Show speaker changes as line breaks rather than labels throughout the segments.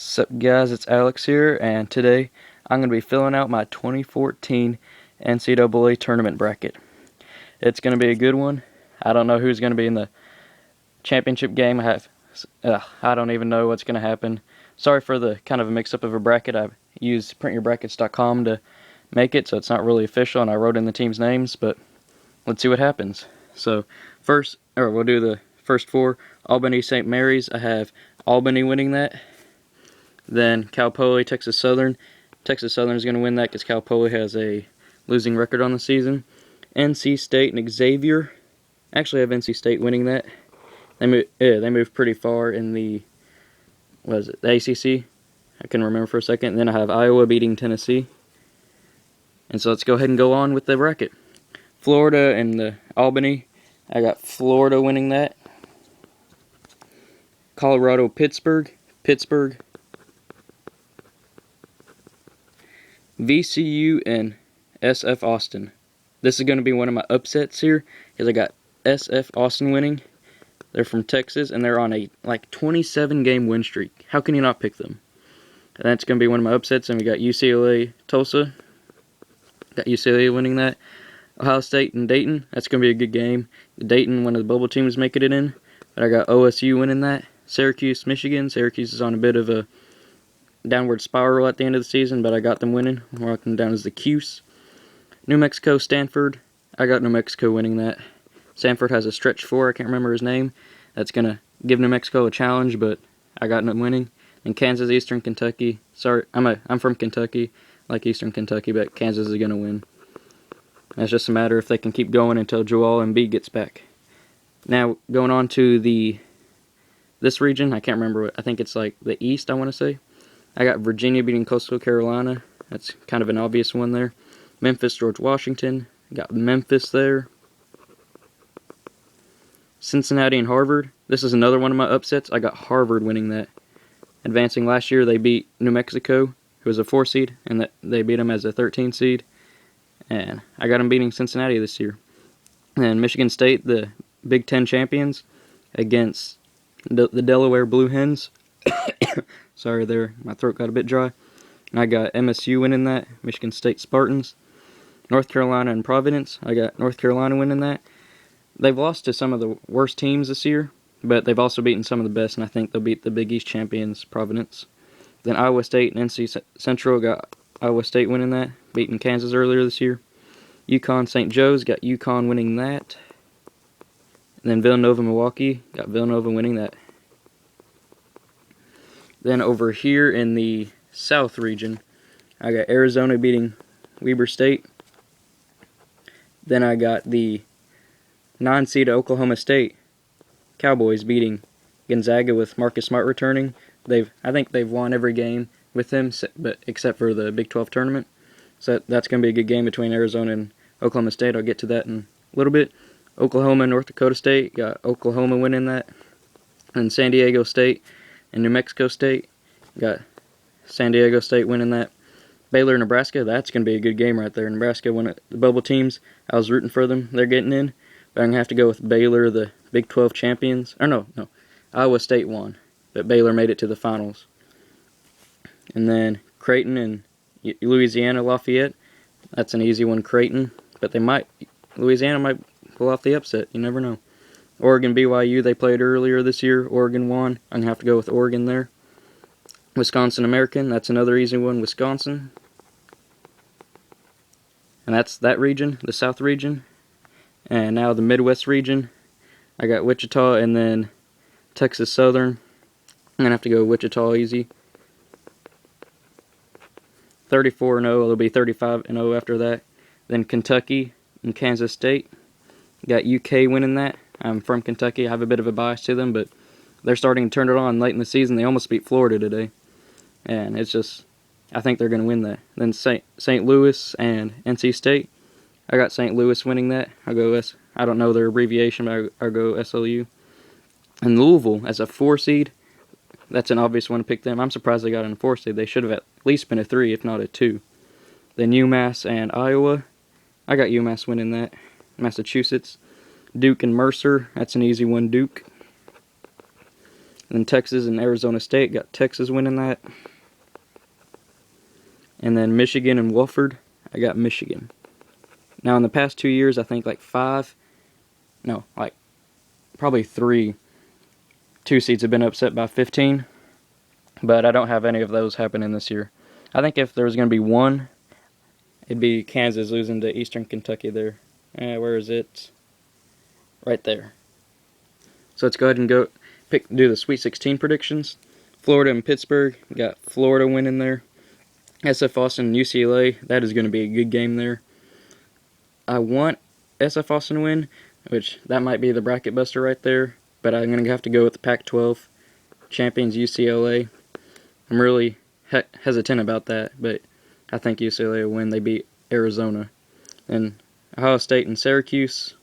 Sup guys, it's Alex here, and today I'm going to be filling out my 2014 NCAA tournament bracket. It's going to be a good one. I don't know who's going to be in the championship game. I don't even know what's going to happen. Sorry for the kind of a mix-up of a bracket. I used printyourbrackets.com to make it, so it's not really official, and I wrote in the team's names, but let's see what happens. So we'll do the first four. Albany, St. Mary's. I have Albany winning that. Then Cal Poly, Texas Southern. Texas Southern is going to win that because Cal Poly has a losing record on the season. NC State and Xavier. Actually, I have NC State winning that. They moved pretty far in the ACC. I couldn't remember for a second. And then I have Iowa beating Tennessee. And so let's go ahead and go on with the bracket. Florida and the Albany. I got Florida winning that. Colorado, Pittsburgh. VCU and SF Austin. This is going to be one of my upsets here, because I got SF Austin winning. They're from Texas, and they're on a 27-game win streak. How can you not pick them? And that's going to be one of my upsets. And we got UCLA, Tulsa. Got UCLA winning that. Ohio State and Dayton. That's going to be a good game. Dayton, one of the bubble teams, making it in. But I got OSU winning that. Syracuse, Michigan. Syracuse is on a bit of a downward spiral at the end of the season, but I got them winning. I'm marking them down as the Cuse. New Mexico, Stanford. I got New Mexico winning that. Stanford has a stretch four. I can't remember his name. That's going to give New Mexico a challenge, but I got them winning. And Kansas, Eastern Kentucky. Sorry, I'm from Kentucky, like Eastern Kentucky, but Kansas is going to win. That's just a matter if they can keep going until Joel Embiid gets back. Now, going on to this region, I can't remember what, I think it's like the East, I want to say. I got Virginia beating Coastal Carolina. That's kind of an obvious one there. Memphis, George Washington. Got Memphis there. Cincinnati and Harvard. This is another one of my upsets. I got Harvard winning that. Advancing last year, they beat New Mexico, who was a 4 seed, and they beat them as a 13 seed. And I got them beating Cincinnati this year. And Michigan State, the Big Ten champions, against the Delaware Blue Hens. Sorry there, my throat got a bit dry. I got MSU winning that, Michigan State Spartans. North Carolina and Providence, I got North Carolina winning that. They've lost to some of the worst teams this year, but they've also beaten some of the best, and I think they'll beat the Big East champions, Providence. Then Iowa State and NC Central, got Iowa State winning that, beating Kansas earlier this year. UConn St. Joe's, got UConn winning that. And then Villanova Milwaukee, got Villanova winning that. Then over here in the South region, I got Arizona beating Weber State. Then I got the 9-seed Oklahoma State Cowboys beating Gonzaga with Marcus Smart returning. I think they've won every game with him, but except for the Big 12 tournament. So that's going to be a good game between Arizona and Oklahoma State. I'll get to that in a little bit. Oklahoma and North Dakota State, got Oklahoma winning that. And San Diego State and New Mexico State, got San Diego State winning that. Baylor, Nebraska, that's going to be a good game right there. Nebraska, one of the bubble teams, I was rooting for them. They're getting in. But I'm going to have to go with Baylor, the Big 12 champions. Or no. Iowa State won, but Baylor made it to the finals. And then Creighton and Louisiana Lafayette, that's an easy one, Creighton. But Louisiana might pull off the upset. You never know. Oregon, BYU, they played earlier this year. Oregon won. I'm going to have to go with Oregon there. Wisconsin American, that's another easy one, Wisconsin. And that's that region, the South region. And now the Midwest region. I got Wichita and then Texas Southern. I'm going to have to go Wichita easy. 34-0, it'll be 35-0 after that. Then Kentucky and Kansas State. Got UK winning that. I'm from Kentucky. I have a bit of a bias to them, but they're starting to turn it on late in the season. They almost beat Florida today. And it's just, I think they're going to win that. Then St. Louis and NC State. I got St. Louis winning that. I don't know their abbreviation, but I'll go SLU. And Louisville as a 4 seed. That's an obvious one to pick them. I'm surprised they got in a 4 seed. They should have at least been a 3, if not a 2. Then UMass and Iowa. I got UMass winning that. Massachusetts. Duke and Mercer. That's an easy one, Duke. Then Texas and Arizona State, got Texas winning that. And then Michigan and Wofford, I got Michigan. Now in the past 2 years, I think like probably 3 2 seeds have been upset by 15. But I don't have any of those happening this year. I think if there was going to be one, it'd be Kansas losing to Eastern Kentucky there. Where is it? Right there. So let's go ahead and do the Sweet 16 predictions. Florida and Pittsburgh. Got Florida winning there. SF Austin and UCLA. That is going to be a good game there. I want SF Austin to win, which that might be the bracket buster right there. But I'm going to have to go with the Pac-12 champions UCLA. I'm really hesitant about that, but I think UCLA will win. They beat Arizona. And Ohio State and Syracuse.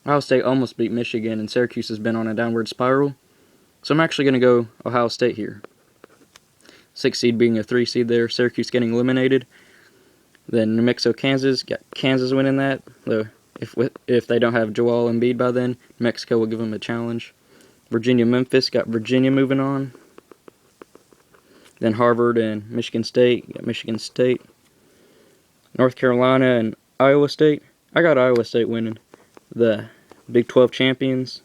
Ohio State almost beat Michigan, and Syracuse has been on a downward spiral. So I'm actually going to go Ohio State here. 6 seed being a 3 seed there. Syracuse getting eliminated. Then New Mexico, Kansas. Got Kansas winning that. Though if they don't have Joel Embiid by then, New Mexico will give them a challenge. Virginia, Memphis. Got Virginia moving on. Then Harvard and Michigan State. Got Michigan State. North Carolina and Iowa State. I got Iowa State winning. The Big 12 champions.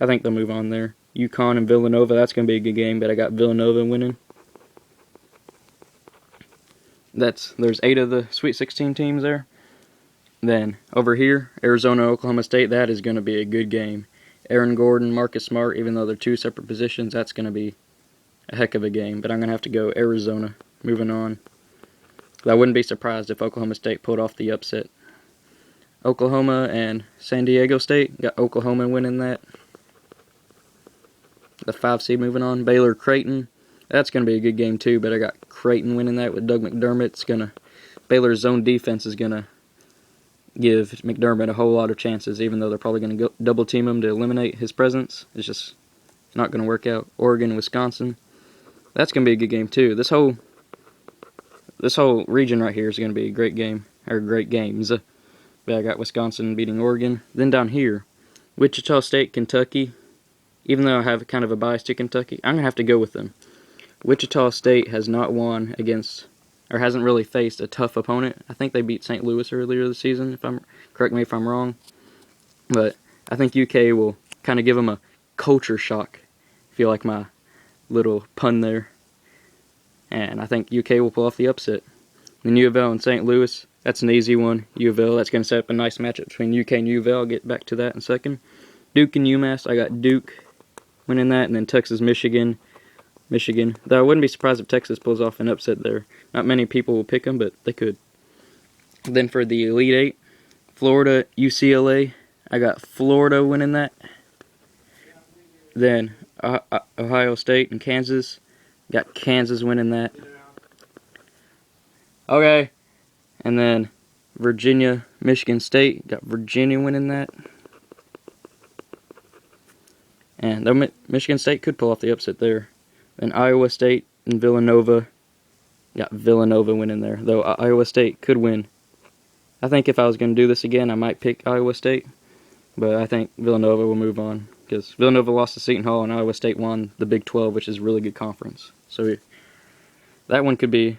I think they'll move on there. UConn and Villanova. That's going to be a good game, but I got Villanova winning. There's 8 of the Sweet 16 teams there. Then over here, Arizona, Oklahoma State. That is going to be a good game. Aaron Gordon, Marcus Smart. Even though they're 2 separate positions, that's going to be a heck of a game, but I'm going to have to go Arizona. Moving on. I wouldn't be surprised if Oklahoma State pulled off the upset. Oklahoma and San Diego State. Got Oklahoma winning that. The 5 seed moving on. Baylor, Creighton. That's going to be a good game too, but I got Creighton winning that with Doug McDermott. Baylor's zone defense is going to give McDermott a whole lot of chances, even though they're probably going to double team him to eliminate his presence. It's just not going to work out. Oregon, Wisconsin. That's going to be a good game too. This whole region right here is going to be a great game, or great games. But I got Wisconsin beating Oregon. Then down here, Wichita State, Kentucky. Even though I have kind of a bias to Kentucky, I'm going to have to go with them. Wichita State has not won against, or hasn't really faced a tough opponent. I think they beat St. Louis earlier this season, correct me if I'm wrong. But I think UK will kind of give them a culture shock. I feel like my little pun there. And I think UK will pull off the upset. Then U of L and St. Louis, that's an easy one. U of L, that's going to set up a nice matchup between UK and U of L. I'll get back to that in a second. Duke and UMass, I got Duke winning that. And then Texas, Michigan. Though I wouldn't be surprised if Texas pulls off an upset there. Not many people will pick them, but they could. Then for the Elite Eight, Florida, UCLA, I got Florida winning that. Then Ohio State and Kansas, got Kansas winning that. Okay. And then Virginia, Michigan State, got Virginia winning that. And though Michigan State could pull off the upset there. Then Iowa State and Villanova, got Villanova winning there. Though Iowa State could win. I think if I was going to do this again, I might pick Iowa State. But I think Villanova will move on. Because Villanova lost to Seton Hall and Iowa State won the Big 12, which is a really good conference. So that one could be,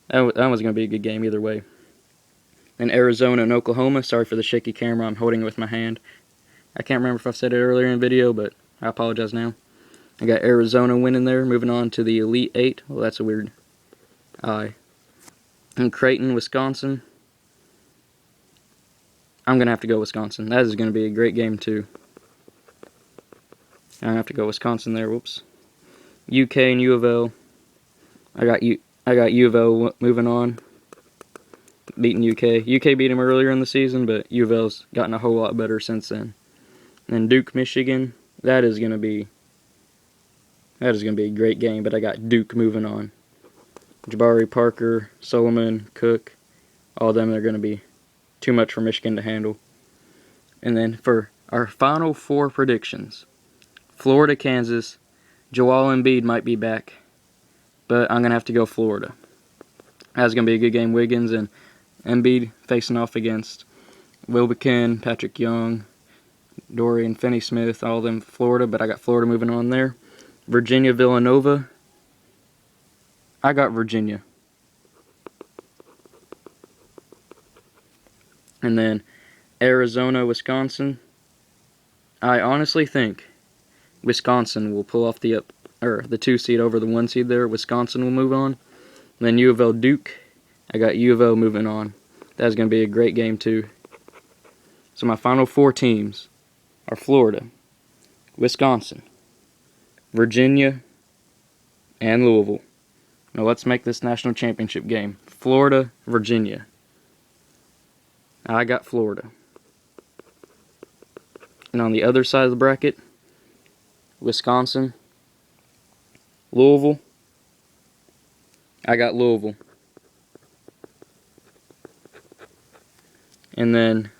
that was going to be a good game either way. And Arizona and Oklahoma, sorry for the shaky camera, I'm holding it with my hand. I can't remember if I said it earlier in the video, but I apologize now. I got Arizona winning there, moving on to the Elite Eight. Well, that's a weird eye. And Creighton, Wisconsin. I'm going to have to go Wisconsin. That is going to be a great game too. I have to go Wisconsin there, whoops. UK and U of L. I got U of L moving on. Beating UK. UK beat them earlier in the season, but U of L's gotten a whole lot better since then. And then Duke, Michigan. That is going to be a great game, but I got Duke moving on. Jabari Parker, Solomon, Cook, all of them are going to be too much for Michigan to handle. And then for our final 4 predictions, Florida, Kansas, Joel Embiid might be back, but I'm going to have to go Florida. That's going to be a good game. Wiggins and Embiid facing off against Wilbekin, Patrick Young, Dorian Finney-Smith, all them Florida, but I got Florida moving on there. Virginia, Villanova. I got Virginia. And then Arizona, Wisconsin. I honestly think Wisconsin will pull off the 2 seed over the 1 seed there. Wisconsin will move on. And then U of L, Duke. I got U of L moving on. That's going to be a great game too. So my final 4 teams are Florida, Wisconsin, Virginia, and Louisville. Now let's make this national championship game. Florida, Virginia. I got Florida. And on the other side of the bracket, Wisconsin, Louisville. I got Louisville. And then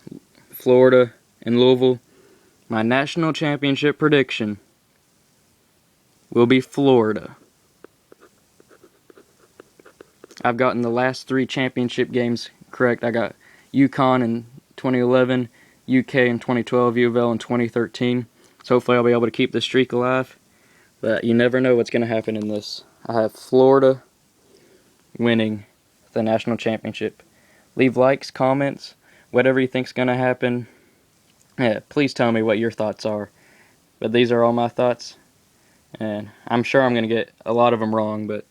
Florida and Louisville. My national championship prediction will be Florida. I've gotten the last 3 championship games correct. I got UConn in 2011, UK in 2012, U of L in 2013. So hopefully I'll be able to keep this streak alive. But you never know what's going to happen in this. I have Florida winning the national championship. Leave likes, comments, whatever you think's going to happen. Yeah, please tell me what your thoughts are. But these are all my thoughts. And I'm sure I'm going to get a lot of them wrong, but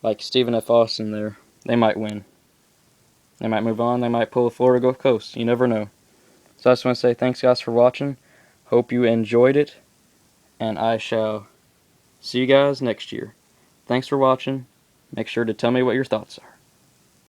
like Stephen F. Austin there, they might win. They might move on. They might pull a Florida Gulf Coast. You never know. So I just want to say thanks, guys, for watching. Hope you enjoyed it. And I shall see you guys next year. Thanks for watching. Make sure to tell me what your thoughts are.